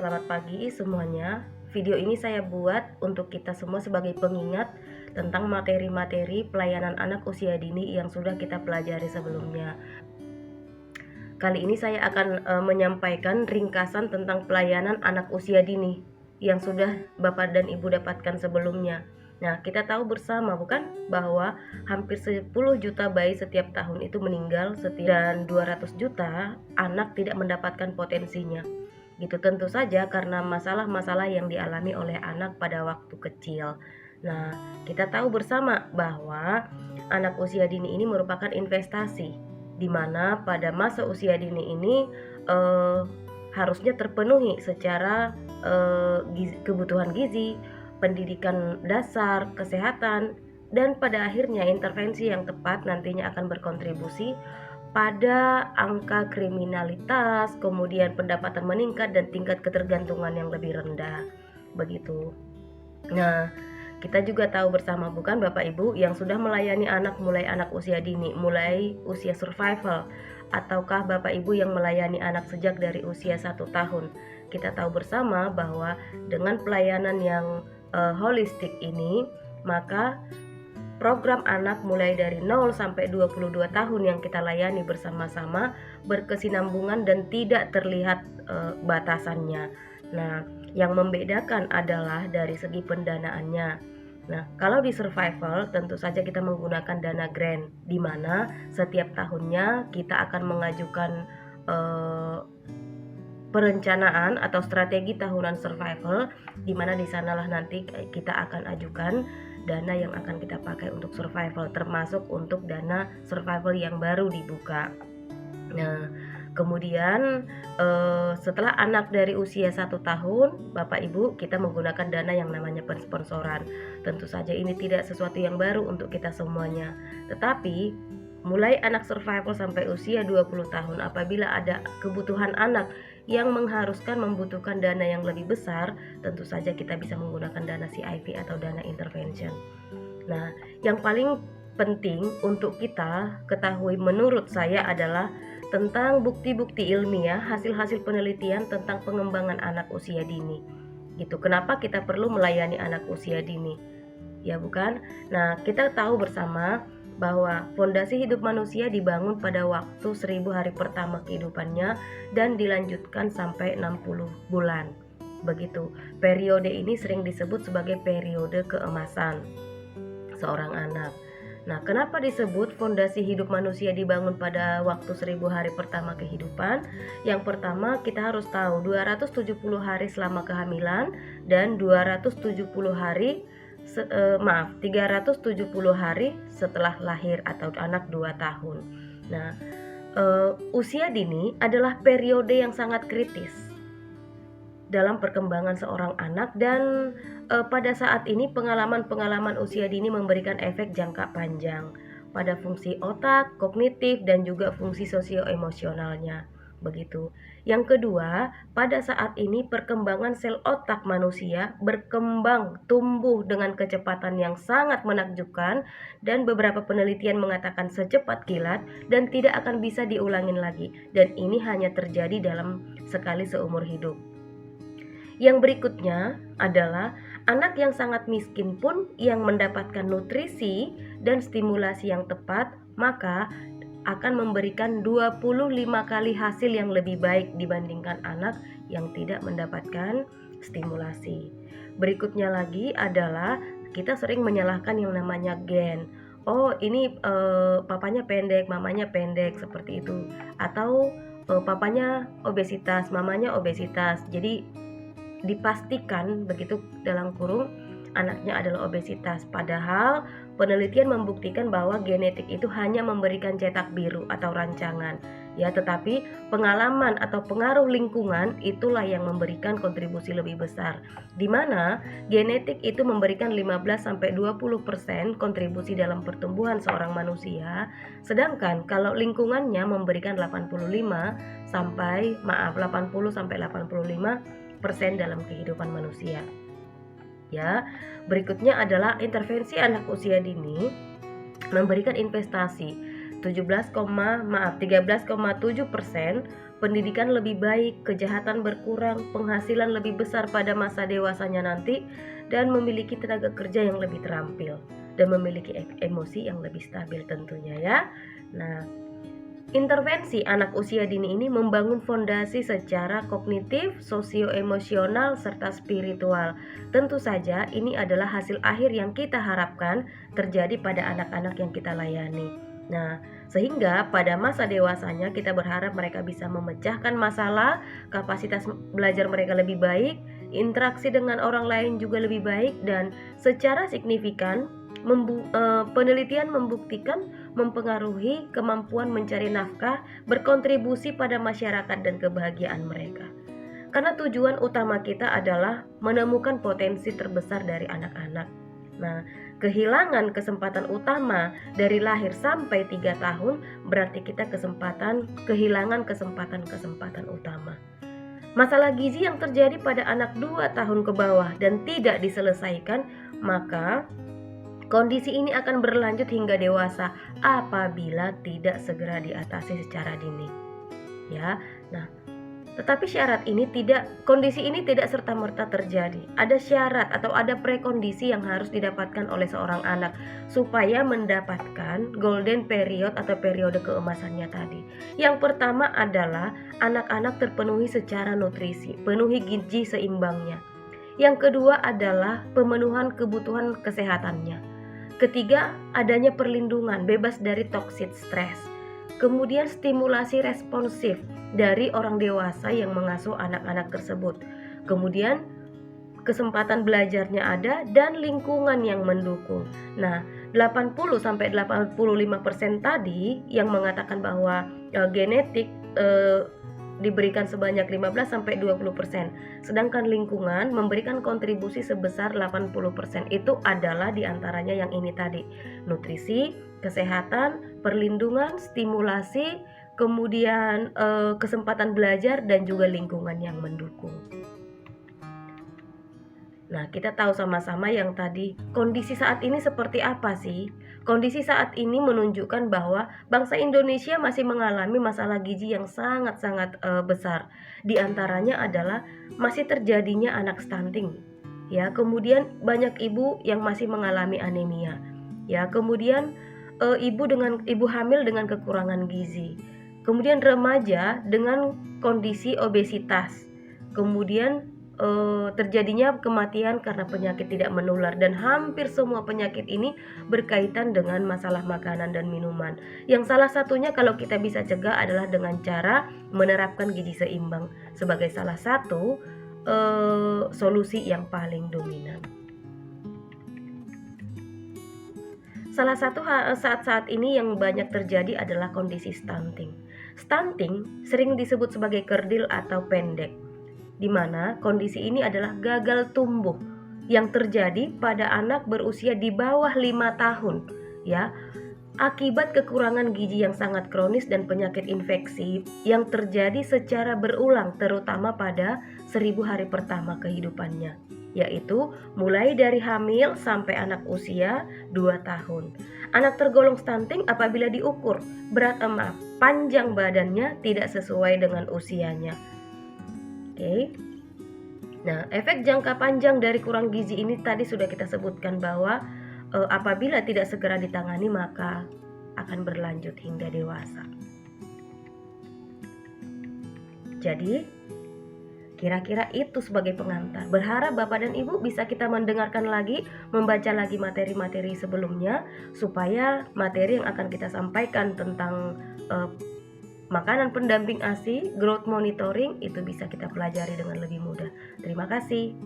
Selamat pagi semuanya. Video ini saya buat untuk kita semua sebagai pengingat tentang materi-materi pelayanan anak usia dini yang sudah kita pelajari sebelumnya. Kali ini saya akan menyampaikan ringkasan tentang pelayanan anak usia dini yang sudah Bapak dan Ibu dapatkan sebelumnya. Nah, kita tahu bersama bukan bahwa hampir 10 juta bayi setiap tahun itu meninggal dan 200 juta anak tidak mendapatkan potensinya. Gitu, tentu saja karena masalah-masalah yang dialami oleh anak pada waktu kecil. Nah, kita tahu bersama bahwa anak usia dini ini merupakan investasi, di mana pada masa usia dini ini harusnya terpenuhi secara kebutuhan gizi, pendidikan dasar, kesehatan, dan pada akhirnya intervensi yang tepat nantinya akan berkontribusi pada angka kriminalitas, kemudian pendapatan meningkat dan tingkat ketergantungan yang lebih rendah. Begitu. Nah, kita juga tahu bersama bukan Bapak Ibu yang sudah melayani anak mulai anak usia dini, mulai usia survival, ataukah Bapak Ibu yang melayani anak sejak dari usia 1 tahun. Kita tahu bersama bahwa dengan pelayanan yang holistik ini, maka program anak mulai dari 0 sampai 22 tahun yang kita layani bersama-sama berkesinambungan dan tidak terlihat batasannya. Nah, yang membedakan adalah dari segi pendanaannya. Nah, kalau di survival tentu saja kita menggunakan dana grant, di mana setiap tahunnya kita akan mengajukan perencanaan atau strategi tahunan survival, di mana di sanalah nanti kita akan ajukan dana yang akan kita pakai untuk survival, termasuk untuk dana survival yang baru dibuka. Nah, kemudian setelah anak dari usia 1 tahun, Bapak Ibu, kita menggunakan dana yang namanya pensponsoran. Tentu saja ini tidak sesuatu yang baru untuk kita semuanya, tetapi mulai anak survival sampai usia 20 tahun, apabila ada kebutuhan anak yang membutuhkan dana yang lebih besar, tentu saja kita bisa menggunakan dana CIV atau dana intervention. Nah, yang paling penting untuk kita ketahui menurut saya adalah tentang bukti-bukti ilmiah, hasil-hasil penelitian tentang pengembangan anak usia dini. Gitu. Kenapa kita perlu melayani anak usia dini? Ya bukan? Nah, kita tahu bersama bahwa fondasi hidup manusia dibangun pada waktu 1000 hari pertama kehidupannya dan dilanjutkan sampai 60 bulan. Begitu. Periode ini sering disebut sebagai periode keemasan seorang anak. Nah, kenapa disebut fondasi hidup manusia dibangun pada waktu 1000 hari pertama kehidupan? Yang pertama, kita harus tahu 270 hari selama kehamilan dan 370 hari setelah lahir atau anak 2 tahun. Nah, usia dini adalah periode yang sangat kritis dalam perkembangan seorang anak, dan pada saat ini pengalaman usia dini memberikan efek jangka panjang pada fungsi otak, kognitif, dan juga fungsi sosio-emosionalnya. Begitu. Yang kedua, pada saat ini perkembangan sel otak manusia berkembang tumbuh dengan kecepatan yang sangat menakjubkan, dan beberapa penelitian mengatakan secepat kilat dan tidak akan bisa diulangin lagi, dan ini hanya terjadi dalam sekali seumur hidup. Yang berikutnya adalah anak yang sangat miskin pun yang mendapatkan nutrisi dan stimulasi yang tepat, maka akan memberikan 25 kali hasil yang lebih baik dibandingkan anak yang tidak mendapatkan stimulasi. Berikutnya lagi adalah kita sering menyalahkan yang namanya gen. Oh, ini papanya pendek, mamanya pendek, seperti itu. Atau papanya obesitas, mamanya obesitas. Jadi dipastikan begitu dalam kurung anaknya adalah obesitas, padahal penelitian membuktikan bahwa genetik itu hanya memberikan cetak biru atau rancangan ya, tetapi pengalaman atau pengaruh lingkungan itulah yang memberikan kontribusi lebih besar, di mana genetik itu memberikan 15-20% kontribusi dalam pertumbuhan seorang manusia, sedangkan kalau lingkungannya memberikan 80-85% dalam kehidupan manusia. Ya, berikutnya adalah intervensi anak usia dini memberikan investasi 13,7%, pendidikan lebih baik, kejahatan berkurang, penghasilan lebih besar pada masa dewasanya nanti, dan memiliki tenaga kerja yang lebih terampil dan memiliki emosi yang lebih stabil tentunya ya. Nah, intervensi anak usia dini ini membangun fondasi secara kognitif, sosioemosional, serta spiritual. Tentu saja ini adalah hasil akhir yang kita harapkan terjadi pada anak-anak yang kita layani. Nah, sehingga pada masa dewasanya kita berharap mereka bisa memecahkan masalah, kapasitas belajar mereka lebih baik, interaksi dengan orang lain juga lebih baik, dan secara signifikan penelitian membuktikan mempengaruhi kemampuan mencari nafkah, berkontribusi pada masyarakat dan kebahagiaan mereka. Karena tujuan utama kita adalah menemukan potensi terbesar dari anak-anak. Nah, kehilangan kesempatan utama dari lahir sampai 3 tahun berarti kita kehilangan kesempatan utama. Masalah gizi yang terjadi pada anak 2 tahun ke bawah dan tidak diselesaikan, maka kondisi ini akan berlanjut hingga dewasa apabila tidak segera diatasi secara dini. Ya. Nah, tetapi kondisi ini tidak serta-merta terjadi. Ada syarat atau ada prekondisi yang harus didapatkan oleh seorang anak supaya mendapatkan golden period atau periode keemasannya tadi. Yang pertama adalah anak-anak terpenuhi secara nutrisi, penuhi gizi seimbangnya. Yang kedua adalah pemenuhan kebutuhan kesehatannya. Ketiga, adanya perlindungan bebas dari toxic stress. Kemudian stimulasi responsif dari orang dewasa yang mengasuh anak-anak tersebut. Kemudian kesempatan belajarnya ada dan lingkungan yang mendukung. Nah, 80-85% tadi yang mengatakan bahwa genetik diberikan sebanyak 15-20%, sedangkan lingkungan memberikan kontribusi sebesar 80%. Itu adalah diantaranya yang ini tadi, nutrisi, kesehatan, perlindungan, stimulasi, kemudian kesempatan belajar dan juga lingkungan yang mendukung. Nah, kita tahu sama-sama yang tadi, kondisi saat ini seperti apa sih? Kondisi saat ini menunjukkan bahwa bangsa Indonesia masih mengalami masalah gizi yang sangat-sangat besar. Di antaranya adalah masih terjadinya anak stunting. Ya, kemudian banyak ibu yang masih mengalami anemia. Ya, kemudian ibu hamil dengan kekurangan gizi. Kemudian remaja dengan kondisi obesitas. Kemudian terjadinya kematian karena penyakit tidak menular, dan hampir semua penyakit ini berkaitan dengan masalah makanan dan minuman, yang salah satunya kalau kita bisa cegah adalah dengan cara menerapkan gizi seimbang sebagai salah satu solusi yang paling dominan. Salah satu saat ini yang banyak terjadi adalah kondisi stunting. Stunting sering disebut sebagai kerdil atau pendek, di mana kondisi ini adalah gagal tumbuh yang terjadi pada anak berusia di bawah 5 tahun, ya, akibat kekurangan gizi yang sangat kronis dan penyakit infeksi yang terjadi secara berulang, terutama pada 1000 hari pertama kehidupannya, yaitu mulai dari hamil sampai anak usia 2 tahun. Anak tergolong stunting apabila diukur panjang badannya tidak sesuai dengan usianya. Oke. Nah, efek jangka panjang dari kurang gizi ini tadi sudah kita sebutkan bahwa apabila tidak segera ditangani maka akan berlanjut hingga dewasa. Jadi, kira-kira itu sebagai pengantar. Berharap Bapak dan Ibu bisa kita mendengarkan lagi, membaca lagi materi-materi sebelumnya supaya materi yang akan kita sampaikan tentang makanan pendamping ASI, growth monitoring itu bisa kita pelajari dengan lebih mudah. Terima kasih.